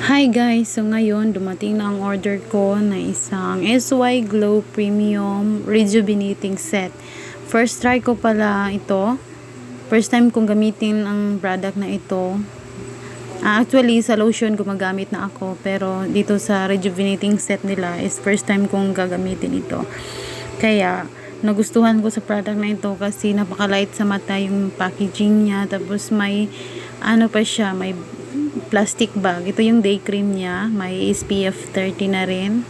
Hi guys! So ngayon, dumating na ang order ko na isang SY Glow Premium Rejuvenating Set. First try ko pala ito. First time kong gamitin ang product na ito. Actually, sa lotion gumagamit na ako. Pero dito sa Rejuvenating Set nila is first time kong gagamitin ito. Kaya, nagustuhan ko sa product na ito kasi napaka-light sa mata yung packaging niya. Tapos may, ano pa siya, may plastic bag. Ito yung day cream niya. May SPF 30 na rin.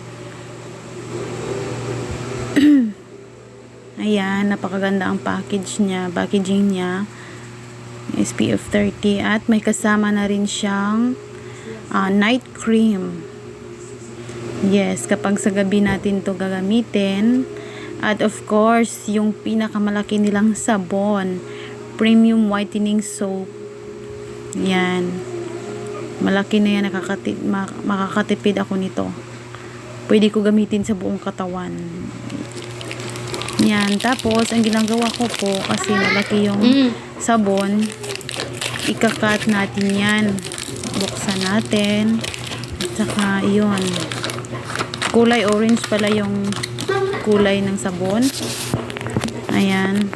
Ayan, napakaganda ang packaging niya. SPF 30 at may kasama na rin siyang night cream. Yes, kapag sa gabi natin to gagamitin. At of course, yung pinakamalaki nilang sabon, premium whitening soap. Yan. Malaki na yan, makakatipid ako nito. Pwede ko gamitin sa buong katawan. Yan. Tapos, ang ginagawa ko po, kasi malaki yung sabon, ikakat natin yan. Buksan natin. At saka, yun. Kulay orange pala yung kulay ng sabon. Ayan.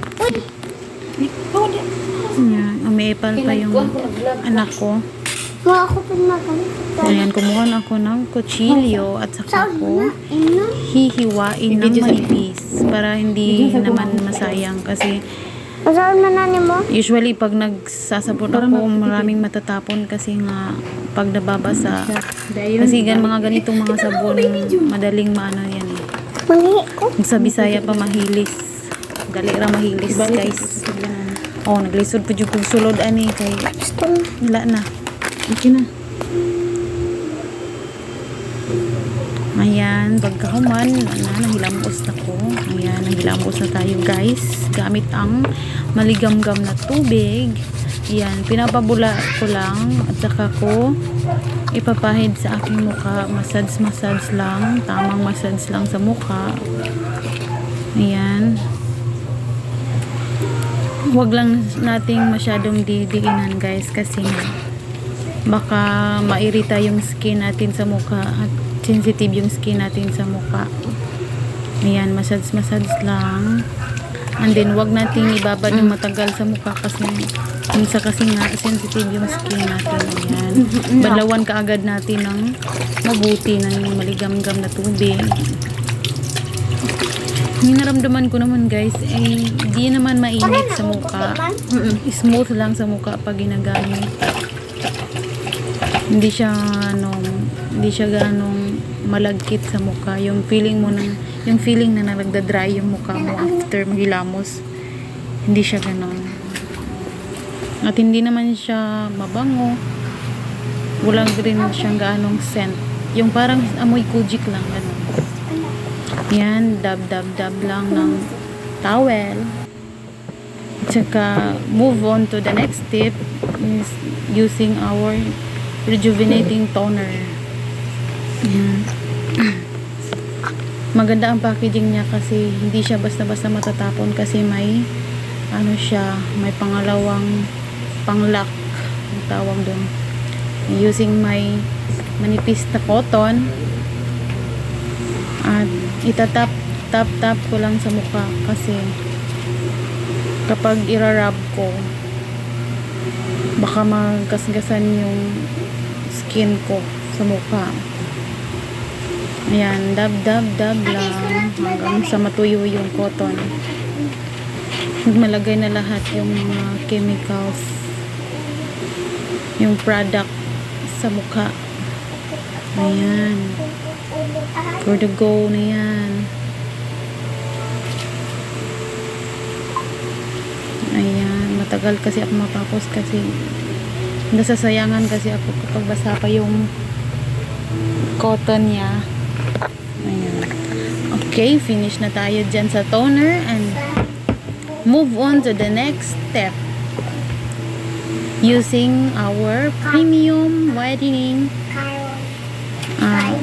Ayan. Umiipal pa yung anak ko. Ayan, kumuha na ako ng kutsilyo at saka ko hihiwain ng manipis para hindi naman masayang kasi usually pag nagsasabon ako maraming matatapon kasi nga pag nababasa kasi mga ganitong mga sabon madaling maano yan eh. Sa Bisaya pa mahilis. Gali ra mahilis guys. Oh, naglisod po yung sulod ani kay wala na. Okay na. Ayan, pagkahuman, nahilamos na ko. Ayan, nahilamos na tayo guys. Gamit ang maligamgam na tubig. Ayan, pinapabula ko lang at saka ko ipapahid sa aking mukha. Massage lang. Tamang massage lang sa mukha. Ayan. Huwag lang nating masyadong didiinan guys kasi baka mairita yung skin natin sa mukha at sensitive yung skin natin sa mukha. Ayan, massage lang. And then, wag natin ibabad yung matagal sa mukha kasi minsan kasi nga sensitive yung skin natin. Ayan. Balawan ka agad natin ng mabuti ng maligamgam na tubig. Yung naramdaman ko naman guys, eh, di naman mainit sa mukha. Smooth lang sa mukha pag ginagamit. Hindi siya ganong malagkit sa mukha. Yung feeling na nagda-dry yung mukha mo after maghilamos. Hindi siya ganon. At hindi naman siya mabango. Wala rin siyang ganong scent. Yung parang amoy kujik lang ganon. Yan, dab lang ng towel. At saka move on to the next step is using our rejuvenating toner. Ayan. Maganda ang packaging niya kasi hindi siya basta-basta matatapon kasi may ano siya, may pangalawang panglock ang tawag doon. Using my manipis na cotton at itatap ko lang sa mukha kasi kapag irarab ko baka magkasgasan yung skin ko sa mukha. Ayan, dab lang hanggang sa matuyo yung cotton. Malagay na lahat yung mga chemicals, yung product sa mukha. Ayan, for the go na yan. Ayan, matagal kasi ako matapos kasi nasasayangan kasi ako kapag basa pa yung cotton niya. Ayan. Okay, finish na tayo dyan sa toner and move on to the next step. Using our premium whitening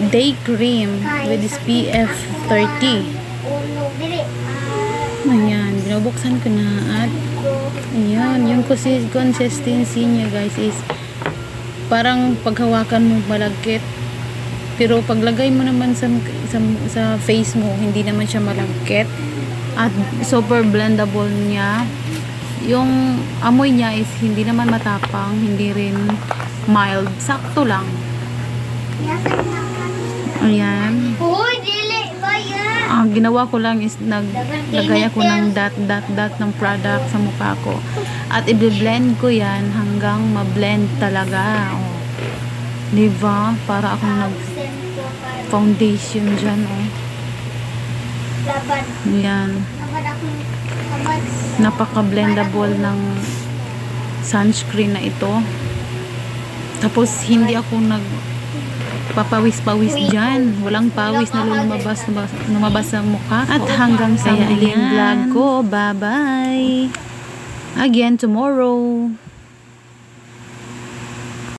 day cream with SPF 30. Ayan, binubuksan ko na at ayan, yung consistency niya guys is parang paghawakan mo malagkit. Pero paglagay mo naman sa face mo, hindi naman siya malagkit. At super blendable niya. Yung amoy niya is hindi naman matapang, hindi rin mild. Sakto lang. Ayan. Uy, dili ba yan? Ang ginawa ko lang is naglagay ako ng dot ng product sa mukha ko. At i-blend ko yan hanggang ma-blend talaga. Oh. Diba? Para akong nag-foundation dyan. Oh. Laban. Yan. Laban akong laban. Napaka-blendable ng sunscreen na ito. Tapos hindi ako papawis-pawis dyan. Walang pawis na lumabas sa mukha. At hanggang sa muling vlog ko. Bye-bye! Again tomorrow.